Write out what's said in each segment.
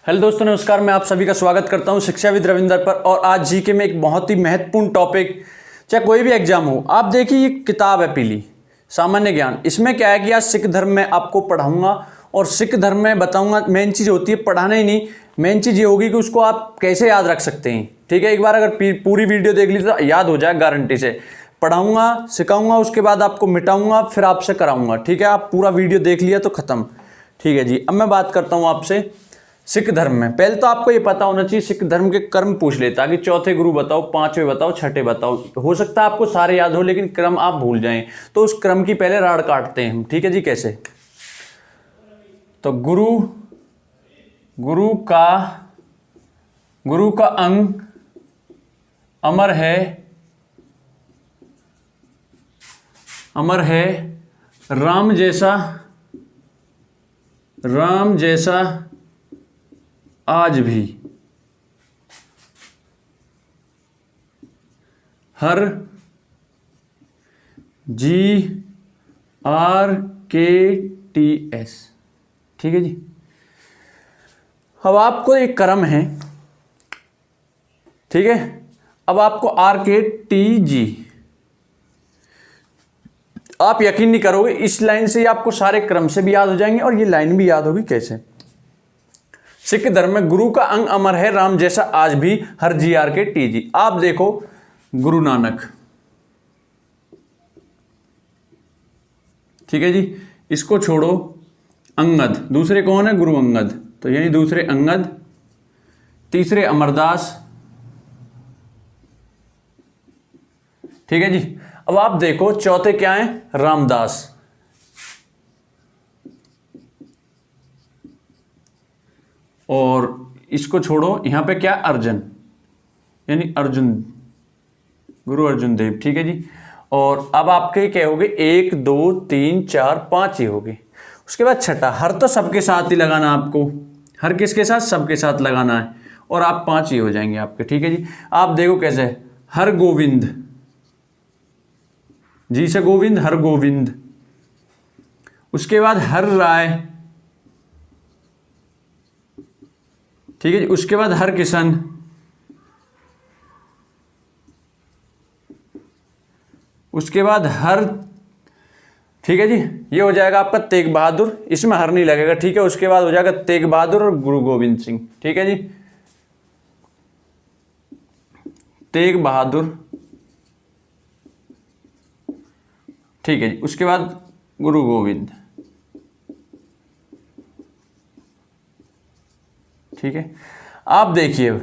Hello दोस्तों, नमस्कार। मैं आप सभी का स्वागत करता हूं शिक्षा विद रविंदर पर। और आज जीके में एक बहुत ही महत्वपूर्ण टॉपिक, चाहे कोई भी एग्जाम हो, आप देखिए ये किताब है पीली, सामान्य ज्ञान। इसमें क्या है कि आज सिख धर्म में आपको पढ़ाऊंगा और सिख धर्म में बताऊंगा। मेन चीज़ होती है पढ़ाना ही नहीं, मेन चीज़ ये होगी कि उसको आप कैसे याद रख सकते हैं। ठीक है, एक बार अगर पूरी वीडियो देख ली तो याद हो जाए गारंटी से। पढ़ाऊंगा, सिखाऊंगा, उसके बाद आपको मिटाऊंगा, फिर आपसे कराऊंगा। ठीक है, आप पूरा वीडियो देख लिया तो खत्म। ठीक है जी, अब मैं बात करता हूँ आपसे सिख धर्म में। पहले तो आपको ये पता होना चाहिए, सिख धर्म के कर्म पूछ लेता कि चौथे गुरु बताओ, पांचवें बताओ, छठे बताओ। हो सकता है आपको सारे याद हो लेकिन क्रम आप भूल जाएं, तो उस क्रम की पहले राड़ काटते हैं हम। ठीक है जी, कैसे? तो गुरु का अंग अमर है राम जैसा आज भी हर GRKTS। ठीक है जी, अब आपको एक क्रम है। ठीक है, अब आपको RKTG, आप यकीन नहीं करोगे, इस लाइन से आपको सारे क्रम से भी याद हो जाएंगे और ये लाइन भी याद होगी। कैसे? सिख धर्म में गुरु का अंग अमर है राम जैसा आज भी हर GRKTG। आप देखो, गुरु नानक। ठीक है जी, इसको छोड़ो। अंगद, दूसरे कौन है? गुरु अंगद। तो यानी दूसरे अंगद, तीसरे अमरदास। ठीक है जी, अब आप देखो चौथे क्या है? रामदास। और इसको छोड़ो, यहां पे क्या? अर्जुन, यानी अर्जुन, गुरु अर्जुन देव। ठीक है जी, और अब आपके क्या हो गए? 1 2 3 4 5 ही हो गए। उसके बाद छठा, हर तो सबके साथ ही लगाना आपको। हर किसके साथ? सबके साथ लगाना है, और आप 5 ही हो जाएंगे आपके। ठीक है जी, आप देखो कैसे? हर गोविंद, जी से गोविंद, हर गोविंद। उसके बाद हर राय। ठीक है जी, उसके बाद हर किशन। उसके बाद हर, ठीक है जी, ये हो जाएगा आपका तेग बहादुर, इसमें हर नहीं लगेगा। ठीक है, उसके बाद हो जाएगा तेग बहादुर और गुरु गोविंद सिंह। ठीक है जी, तेग बहादुर। ठीक है जी, उसके बाद गुरु गोविंद। ठीक है, आप देखिए,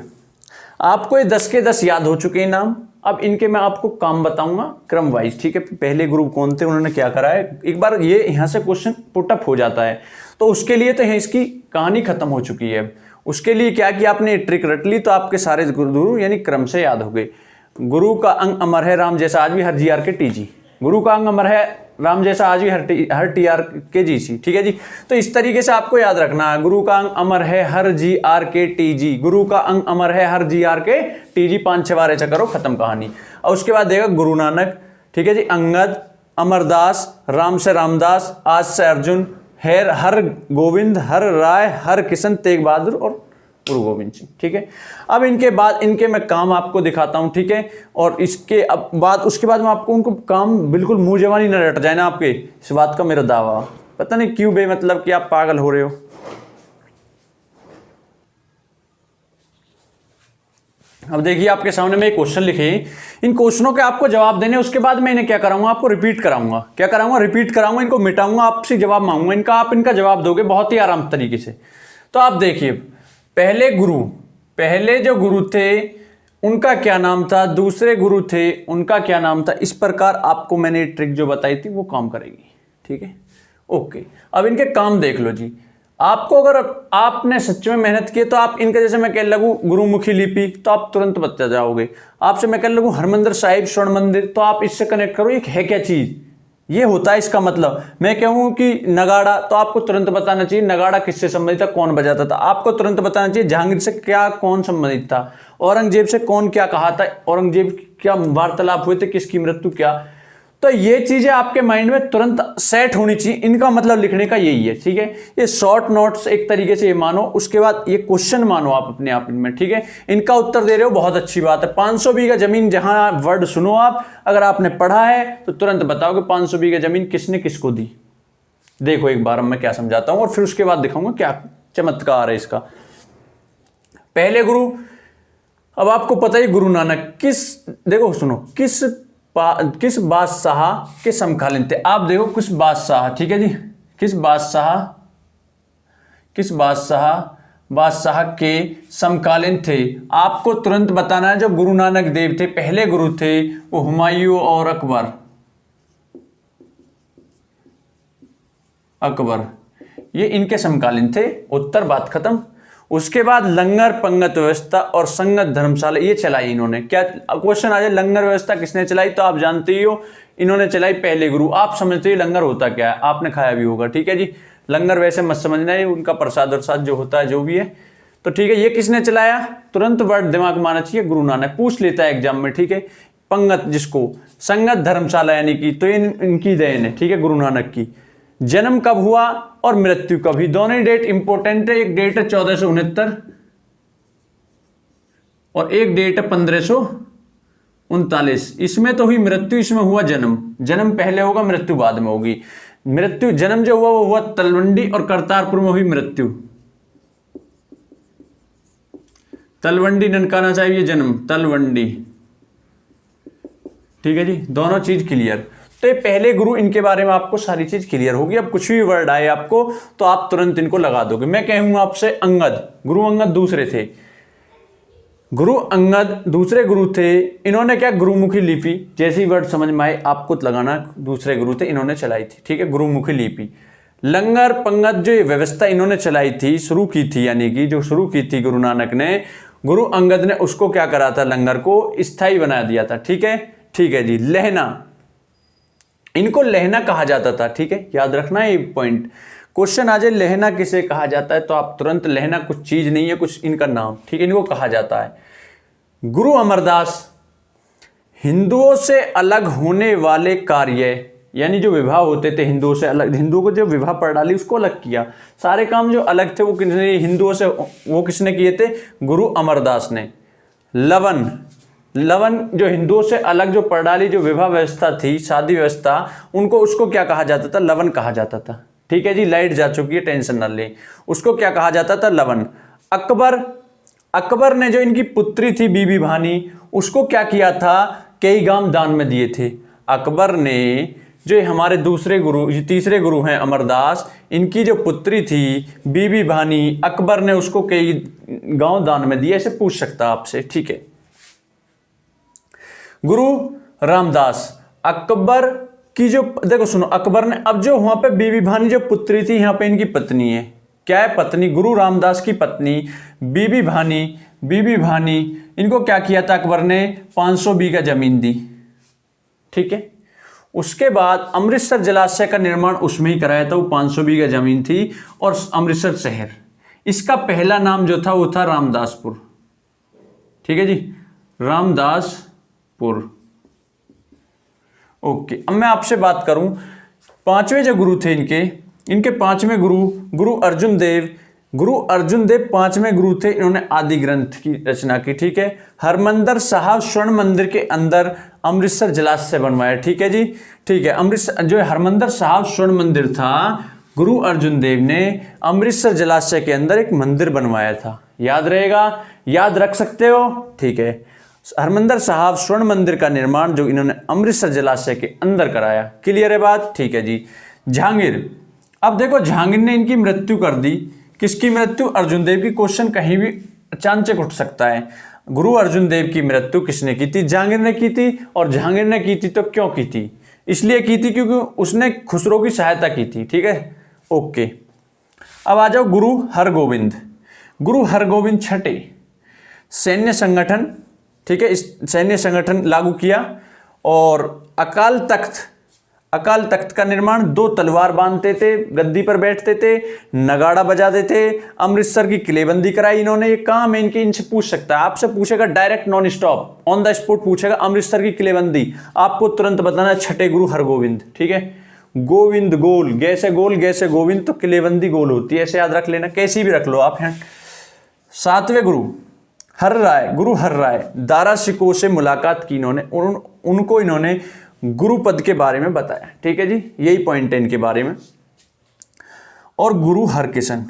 आपको ये 10 के 10 याद हो चुके हैं नाम। अब इनके मैं आपको काम बताऊंगा क्रम वाइज। ठीक है, पहले गुरु कौन थे, उन्होंने क्या करा है, एक बार ये यहां से क्वेश्चन पुटअप हो जाता है। तो उसके लिए तो इसकी कहानी खत्म हो चुकी है। उसके लिए क्या कि आपने ट्रिक रट ली तो आपके सारे गुरु यानी क्रम से याद हो गए। गुरु का अंग अमर है राम जैसा आज भी हर GRKTG। गुरु का अंग अमर है राम जैसा आज भी हर TRKGC। ठीक है जी, तो इस तरीके से आपको याद रखना है। गुरु का अंग अमर है हर GRKTG, गुरु का अंग अमर है हर GRKTG। 5-6 बार ऐसा करो, खत्म कहानी। और उसके बाद देगा गुरु नानक। ठीक है जी, अंगद, अमरदास, राम से रामदास, आज से अर्जुन, हर गोविंद, हर राय, हर किशन, तेग बहादुर और गुरु गोविंद सिंह। ठीक है, अब इनके बाद इनके मैं काम आपको दिखाता हूं। ठीक है, और इसके अब बाद उसके बाद मैं आपको उनको काम बिल्कुल मुंह जवानी न रट जाए ना आपके, इस बात का मेरा दावा। पता नहीं क्यों मतलब कि आप पागल हो रहे हो। अब देखिए, आपके सामने मैं एक क्वेश्चन लिखे, इन क्वेश्चनों के आपको जवाब देने, उसके बाद मैं इन्हें क्या कराऊंगा? आपको रिपीट कराऊंगा। क्या कराऊंगा? रिपीट कराऊंगा, इनको मिटाऊंगा, आपसे जवाब मांगूंगा इनका, आप इनका जवाब दोगे बहुत ही आराम तरीके से। तो आप देखिए, पहले जो गुरु थे उनका क्या नाम था, दूसरे गुरु थे उनका क्या नाम था। इस प्रकार आपको मैंने ट्रिक जो बताई थी वो काम करेगी। ठीक है, ओके। अब इनके काम देख लो जी। आपको अगर आपने सच में मेहनत की तो आप इनके, जैसे मैं कह लगूं गुरुमुखी लिपि, तो आप तुरंत बता जाओगे। आपसे मैं कह लगूं हरमंदिर साहिब स्वर्ण मंदिर, तो आप इससे कनेक्ट करो ये है क्या चीज, ये होता है इसका मतलब। मैं कहूँ कि नगाड़ा, तो आपको तुरंत बताना चाहिए नगाड़ा किससे संबंधित था, कौन बजाता था। आपको तुरंत बताना चाहिए जहांगीर से क्या कौन संबंधित था, औरंगजेब से कौन क्या कहा था, औरंगजेब क्या वार्तालाप हुए थे, किसकी मृत्यु क्या। तो ये चीजें आपके माइंड में तुरंत सेट होनी चाहिए, इनका मतलब लिखने का यही है, ठीक है। ये शॉर्ट नोट्स एक तरीके से ये मानो, उसके बाद ये क्वेश्चन मानो आप अपने आप में, ठीक है। इनका उत्तर दे रहे हो, बहुत अच्छी बात है। 500 बीघा जमीन, जहां वर्ड सुनो आप, अगर आपने पढ़ा है तो तुरंत बताओ कि 500 बीघा जमीन किसने किसको दी। देखो एक बार मैं क्या समझाता हूं और फिर उसके बाद दिखाऊंगा क्या चमत्कार है इसका। पहले गुरु, अब आपको पता ही गुरु नानक देखो सुनो, किस बादशाह के समकालीन थे। आप देखो किस बादशाह, ठीक है जी, किस बादशाह के समकालीन थे, आपको तुरंत बताना है। जो गुरु नानक देव थे, पहले गुरु थे, वो हुमायूं और अकबर, ये इनके समकालीन थे। उत्तर, बात खत्म। उसके बाद लंगर पंगत व्यवस्था और संगत धर्मशाला ये चलाई इन्होंने। क्या क्वेश्चन आ जाए लंगर व्यवस्था किसने चलाई, तो आप जानते ही हो इन्होंने चलाई पहले गुरु। आप समझते ही लंगर होता क्या है, आपने खाया भी होगा, ठीक है जी। लंगर वैसे मत समझना है, उनका प्रसाद वरसाद जो होता है, जो भी है, तो ठीक है। ये किसने चलाया, तुरंत वर्ड दिमाग में आना चाहिए, गुरु नानक। पूछ लेता है एग्जाम में, ठीक है। पंगत जिसको, संगत धर्मशाला यानी कि, तो इनकी देन है, ठीक है, गुरु नानक की। जन्म कब हुआ और मृत्यु कब हुई, दोनों डेट इंपॉर्टेंट है। एक डेट है 1469 और एक डेट है 1539। इसमें तो हुई मृत्यु, इसमें हुआ जन्म। जन्म पहले होगा, मृत्यु बाद में होगी। मृत्यु, जन्म जो हुआ वो हुआ तलवंडी और करतारपुर में हुई मृत्यु। तलवंडी ननकाना साहिब ये जन्म, तलवंडी, ठीक है जी। दोनों चीज क्लियर। तो ये पहले गुरु, इनके बारे में आपको सारी चीज क्लियर होगी। अब कुछ भी वर्ड आए आपको तो आप तुरंत इनको लगा दोगे। मैं कहूंगा आपसे अंगद, गुरु अंगद दूसरे थे। गुरु अंगद दूसरे गुरु थे। इन्होंने क्या, गुरुमुखी लिपि, जैसी वर्ड समझ में आए आपको लगाना, दूसरे गुरु थे, इन्होंने चलाई थी, ठीक है, गुरुमुखी लिपि। लंगर पंगत जो ये व्यवस्था इन्होंने चलाई थी, शुरू की थी, यानी कि जो शुरू की थी गुरु नानक ने, गुरु अंगद ने उसको क्या करा था, लंगर को स्थायी बना दिया था, ठीक है, ठीक है जी। लहना, इनको लहना कहा जाता था, ठीक है, याद रखना ये पॉइंट। क्वेश्चन आ जाए लहना किसे कहा जाता है, तो आप तुरंत, लहना कुछ चीज नहीं है, कुछ इनका नाम, ठीक है, इनको कहा जाता है। गुरु अमरदास, हिंदुओं से अलग होने वाले कार्य, यानी जो विवाह होते थे हिंदुओं से अलग, हिंदुओं को जो विवाह प्रणाली उसको अलग किया, सारे काम जो अलग थे वो किसने, हिंदुओं से, वो किसने किए थे, गुरु अमरदास ने। लवन, लवन जो हिंदुओं से अलग जो प्रणाली, जो विवाह व्यवस्था थी, शादी व्यवस्था, उनको, उसको क्या कहा जाता था, लवन कहा जाता था, ठीक है जी। लाइट जा चुकी है, टेंशन न ले, उसको क्या कहा जाता था, लवन। अकबर, अकबर ने जो इनकी पुत्री थी बीबी भानी, उसको क्या किया था, कई गांव दान में दिए थे। अकबर ने, जो हमारे दूसरे गुरु, तीसरे गुरु हैं अमरदास, इनकी जो पुत्री थी बीबी भानी, अकबर ने उसको कई गांव दान में दिए, ऐसे पूछ सकता आपसे, ठीक है। गुरु रामदास, अकबर की जो, देखो सुनो, अकबर ने, अब जो वहां पे बीबी भानी जो पुत्री थी, यहां पे इनकी पत्नी है, क्या है, पत्नी, गुरु रामदास की पत्नी बीबी भानी, बीबी भानी, इनको क्या किया था अकबर ने, 500 बीघा जमीन दी, ठीक है। उसके बाद अमृतसर जलाशय का निर्माण उसमें ही कराया था, वो 500 बीघा जमीन थी, और अमृतसर शहर, इसका पहला नाम जो था वो था रामदासपुर, ठीक है जी, रामदासपुर। ओके, अब मैं आपसे बात करूं, पांचवें जो गुरु थे इनके पांचवें गुरु, गुरु अर्जुन देव, गुरु अर्जुन देव पांचवें गुरु थे। इन्होंने आदि ग्रंथ की रचना की, ठीक है। हरमंदिर साहब स्वर्ण मंदिर के अंदर अमृतसर जलाशय बनवाया, ठीक है जी, ठीक है। अमृतसर जो हरमंदिर साहब स्वर्ण मंदिर था, गुरु अर्जुन देव ने अमृतसर जलाशय के अंदर एक मंदिर बनवाया था, याद रहेगा, याद रख सकते हो, ठीक है। हरमंदिर साहब स्वर्ण मंदिर का निर्माण जो इन्होंने अमृतसर जलाशय के अंदर कराया, क्लियर है बात, ठीक है जी। जहांगीर, अब देखो जहांगीर ने इनकी मृत्यु कर दी, किसकी मृत्यु, अर्जुन देव की। क्वेश्चन कहीं भी अचानक उठ सकता है, गुरु अर्जुन देव की मृत्यु किसने की थी, जहांगीर ने की थी। और जहांगीर ने की थी तो क्यों की थी, इसलिए की थी क्योंकि उसने खुसरो की सहायता की थी, ठीक है, ओके। अब आ जाओ गुरु हरगोविंद, गुरु हरगोविंद छठे, सैन्य संगठन, ठीक है, इस सैन्य संगठन लागू किया, और अकाल तख्त, अकाल तख्त का निर्माण, 2 तलवार बांधते थे, गद्दी पर बैठते थे, नगाड़ा बजाते थे, अमृतसर की किलेबंदी कराई इन्होंने। ये काम है इनके, इनसे पूछ सकता है, आपसे पूछेगा direct non stop on the spot पूछेगा अमृतसर की किलेबंदी, आपको तुरंत बताना है छठे गुरु हरगोविंद। ठीक है, गोविंद गोल, गैसे गोल गैसे गोविंद, तो किलेबंदी गोल होती है, ऐसे याद रख लेना, कैसी भी रख लो आप हैं। 7वें गुरु हर राय, गुरु हर राय, दारा शिकोह से मुलाकात की इन्होंने, उनको इन्होंने गुरु पद के बारे में बताया। ठीक है जी, यही पॉइंट है इनके बारे में। और गुरु हरकिशन,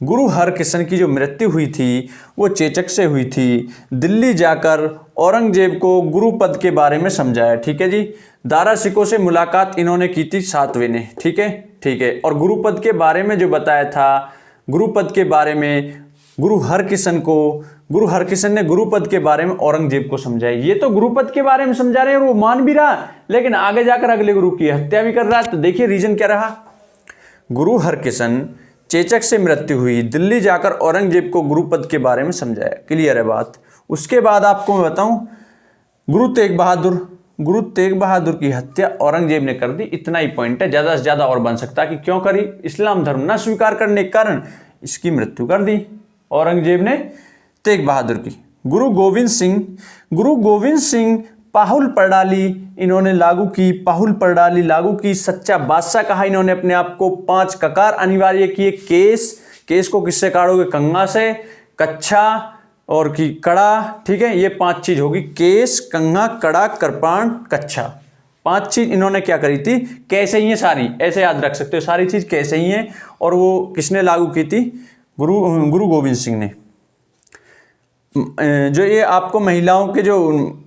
गुरु हरकिशन की जो मृत्यु हुई थी वो चेचक से हुई थी। दिल्ली जाकर औरंगजेब को गुरु पद के बारे में समझाया। ठीक है जी, दारा शिकोह से मुलाकात इन्होंने की थी 7वें ने। ठीक है, ठीक है। और गुरु पद के बारे में जो बताया था, गुरु पद के बारे में गुरु हरकिशन ने गुरु पद के बारे में औरंगजेब को समझाया। ये तो गुरु पद के बारे में समझा रहे हैं और वो मान भी रहा, लेकिन आगे जाकर अगले गुरु की हत्या भी कर रहा है। तो देखिए रीजन क्या रहा। गुरु हरकिशन, चेचक से मृत्यु हुई, दिल्ली जाकर औरंगजेब को गुरु पद के बारे में समझाया। क्लियर है बात। उसके बाद आपको मैं बताऊं, गुरु तेग बहादुर की हत्या औरंगजेब ने कर दी। इतना ही पॉइंट है, ज्यादा से ज्यादा और बन सकता है कि क्यों करी, इस्लाम धर्म न स्वीकार करने के कारण इसकी मृत्यु कर दी औरंगजेब ने तेग बहादुर की। गुरु गोविंद सिंह पाहुल प्रणाली इन्होंने लागू की, पाहुल प्रणाली लागू की, सच्चा बादशाह कहा इन्होंने अपने आप को। 5 ककार अनिवार्य किए। केस को किससे काटोगे, कंघा से, कच्छा और की कड़ा। ठीक है, ये 5 चीज होगी, केस, कंघा, कड़ा, कृपाण, कच्छा। 5 चीज इन्होंने क्या करी थी, कैसे ही है सारी, ऐसे याद रख सकते हो, सारी चीज कैसे ही है। और वो किसने लागू की थी, गुरु गोविंद सिंह ने। जो ये आपको महिलाओं के जो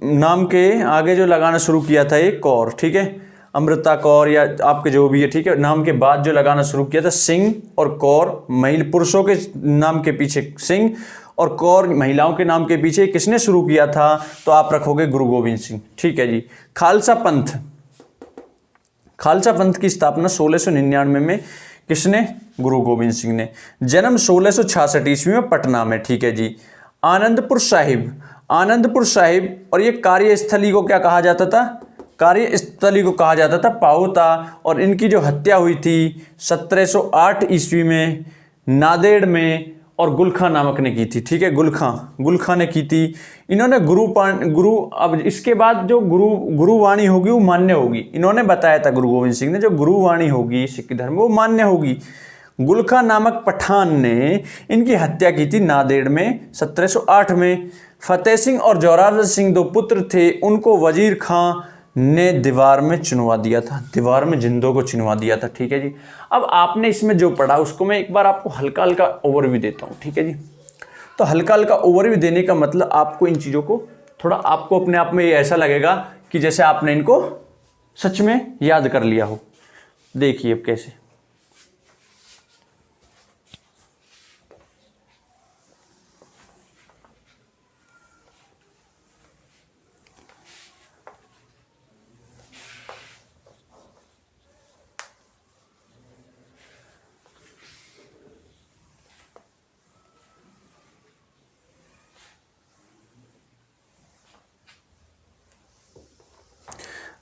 नाम के आगे जो लगाना शुरू किया था, ये कौर, ठीक है, अमृता कौर या आपके जो भी है, ठीक है, नाम के बाद जो लगाना शुरू किया था, सिंह और कौर, पुरुषों के नाम के पीछे सिंह और कौर महिलाओं के नाम के पीछे किसने शुरू किया था, तो आप रखोगे गुरु गोविंद सिंह। ठीक है जी। खालसा पंथ की स्थापना 1699 में किसने, गुरु गोविंद सिंह ने। जन्म 1666 ईस्वी में पटना में। ठीक है जी। आनंदपुर साहिब, और ये कार्यस्थली को क्या कहा जाता था, कार्यस्थली को कहा जाता था पाओता। और इनकी जो हत्या हुई थी 1708 ईस्वी में नांदेड़ में, और गुलखा नामक ने की थी। ठीक है, गुलखा ने की थी। इन्होंने गुरु अब इसके बाद जो गुरुवाणी होगी वो मान्य होगी। इन्होंने बताया था गुरु गोविंद सिंह ने, जो गुरुवाणी होगी सिख धर्म वो मान्य होगी। गुलखा नामक पठान ने इनकी हत्या की थी नांदेड़ में 1708 में। फतेह सिंह और जोरावर सिंह 2 पुत्र थे, उनको वजीर खां ने दीवार में चिनवा दिया था, दीवार में जिंदों को चिनवा दिया था। ठीक है जी। अब आपने इसमें जो पढ़ा उसको मैं एक बार आपको हल्का हल्का ओवरव्यू देता हूँ। ठीक है जी। तो हल्का हल्का ओवरव्यू देने का मतलब आपको इन चीज़ों को थोड़ा, आपको अपने आप में ये ऐसा लगेगा कि जैसे आपने इनको सच में याद कर लिया हो। देखिए अब कैसे।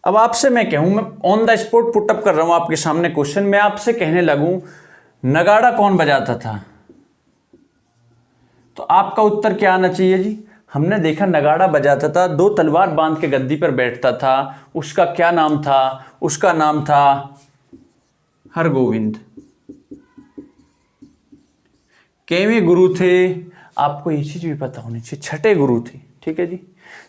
अब आपसे मैं कहूं, मैं on the spot put up कर रहा हूं आपके सामने क्वेश्चन, मैं आपसे कहने लगूं नगाड़ा कौन बजाता था, तो आपका उत्तर क्या आना चाहिए जी। हमने देखा नगाड़ा बजाता था, 2 तलवार बांध के गद्दी पर बैठता था, उसका क्या नाम था, उसका नाम था हरगोविंद। केवें गुरु थे, आपको ये चीज भी पता होनी चाहिए, छठे गुरु थे। ठीक है जी,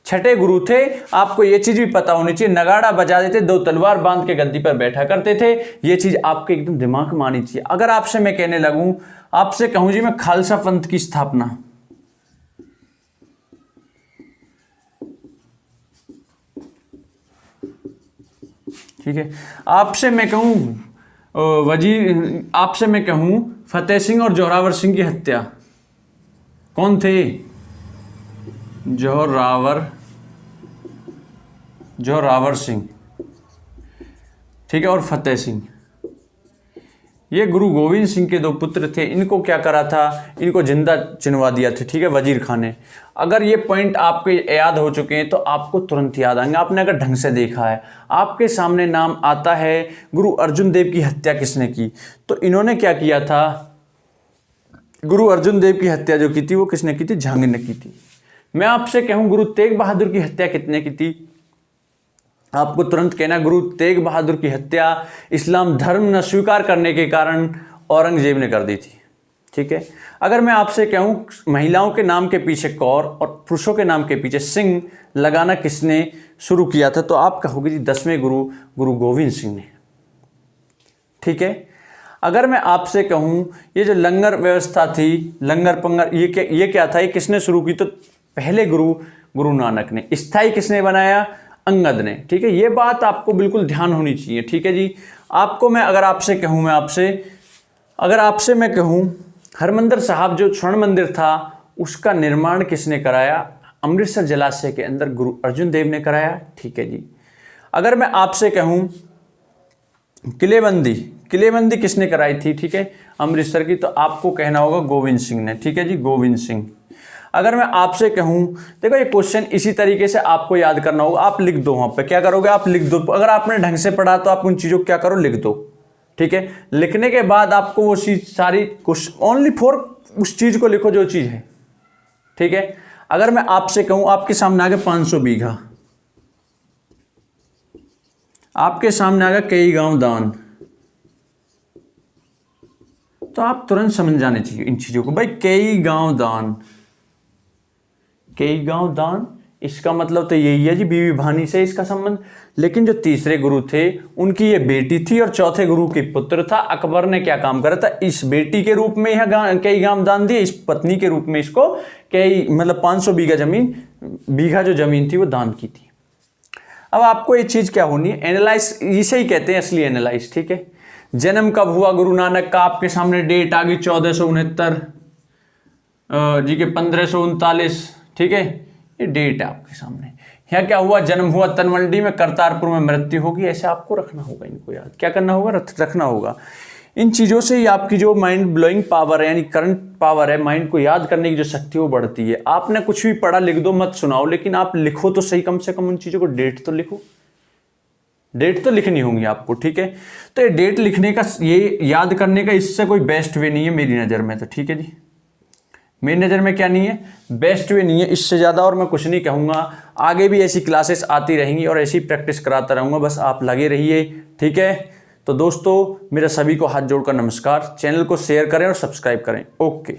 छठे गुरु थे, आपको ये चीज भी पता होनी चाहिए। नगाड़ा बजा देते, 2 तलवार बांध के गद्दी पर बैठा करते थे, ये चीज आपके एकदम दिमाग में आनी चाहिए। अगर आपसे मैं कहने लगूं, आपसे कहूं जी मैं खालसा पंथ की स्थापना, ठीक है, आपसे मैं कहूं आपसे मैं कहूं फतेह सिंह और जोरावर सिंह की हत्या, कौन थे, जोरावर सिंह, ठीक है, और फतेह सिंह, ये गुरु गोविंद सिंह के 2 पुत्र थे, इनको क्या करा था, इनको जिंदा चिनवा दिया था, ठीक है, वजीर खान ने। अगर ये पॉइंट आपके याद हो चुके हैं तो आपको तुरंत याद आएंगे, आपने अगर ढंग से देखा है। आपके सामने नाम आता है गुरु अर्जुन देव की हत्या किसने की, तो इन्होंने क्या किया था, गुरु अर्जुन देव की हत्या जो की थी वो किसने की थी, झांग ने की थी। मैं आपसे कहूं गुरु तेग बहादुर की हत्या कितने की थी, आपको तुरंत कहना गुरु तेग बहादुर की हत्या इस्लाम धर्म न स्वीकार करने के कारण औरंगजेब ने कर दी थी, ठीक है। अगर मैं आपसे कहूं महिलाओं के नाम के पीछे कौर और पुरुषों के नाम के पीछे सिंह लगाना किसने शुरू किया था, तो आप कहोगे जी 10वें गुरु गोविंद सिंह ने, ठीक है। अगर मैं आपसे कहूं ये जो लंगर व्यवस्था थी, लंगर पंगर, ये क्या था, ये किसने शुरू की, तो पहले गुरु नानक ने। स्थाई किसने बनाया, अंगद ने, ठीक है। ये बात आपको बिल्कुल ध्यान होनी चाहिए, ठीक है जी। आपको मैं अगर आपसे कहूं हरमंदिर साहब जो स्वर्ण मंदिर था उसका निर्माण किसने कराया, अमृतसर जलाशय के अंदर गुरु अर्जुन देव ने कराया, ठीक है जी। अगर मैं आपसे कहूं किलेबंदी किसने कराई थी, ठीक है, अमृतसर की, तो आपको कहना होगा गोविंद सिंह ने, ठीक है जी, गोविंद सिंह। अगर मैं आपसे कहूं, देखो ये क्वेश्चन इसी तरीके से आपको याद करना होगा, आप लिख दो, वहां पे क्या करोगे, आप लिख दो। अगर आपने ढंग से पढ़ा तो आप उन चीजों को क्या करो, लिख दो, ठीक है। लिखने के बाद आपको वो चीज सारी ओनली फॉर उस चीज को लिखो जो चीज है, ठीक है। अगर मैं आपसे कहूं आपके सामने आ गया 500 बीघा, आपके सामने आ गया कई गांव दान, तो आप तुरंत समझ जाने चाहिए इन चीजों को, भाई कई गांव दान, इसका मतलब तो यही है जी बीवी भानी से इसका संबंध। लेकिन जो तीसरे गुरु थे उनकी ये बेटी थी और चौथे गुरु के पुत्र था। अकबर ने क्या काम करा था, इस बेटी के रूप में यह कई गांव दान दिए, इस पत्नी के रूप में इसको कई 500 बीघा जो जमीन थी वो दान की थी। अब आपको ये चीज क्या होनी है, एनालाइज, इसे ही कहते हैं असली एनालाइज, ठीक है। जन्म कब हुआ गुरु नानक का, आपके सामने डेट आ गई 1469 जी के 1539, ठीक है, ये डेट है आपके सामने। यहाँ क्या हुआ, जन्म हुआ तनवंडी में, करतारपुर में मृत्यु होगी, ऐसे आपको रखना होगा, इनको याद क्या करना होगा, रखना होगा। इन चीज़ों से ही आपकी जो माइंड ब्लोइंग पावर है, यानी करंट पावर है, माइंड को याद करने की जो शक्ति वो बढ़ती है। आपने कुछ भी पढ़ा लिख दो, मत सुनाओ, लेकिन आप लिखो तो सही, कम से कम उन चीज़ों को डेट तो लिखो, डेट तो लिखनी होगी आपको, ठीक है। तो ये डेट लिखने का, ये याद करने का इससे कोई बेस्ट वे नहीं है मेरी नज़र में, तो ठीक है जी, मेरी नज़र में क्या नहीं है, बेस्ट वे नहीं है इससे ज़्यादा। और मैं कुछ नहीं कहूँगा, आगे भी ऐसी क्लासेस आती रहेंगी और ऐसी प्रैक्टिस कराता रहूँगा, बस आप लगे रहिए, ठीक है। तो दोस्तों मेरा सभी को हाथ जोड़कर नमस्कार, चैनल को शेयर करें और सब्सक्राइब करें, ओके।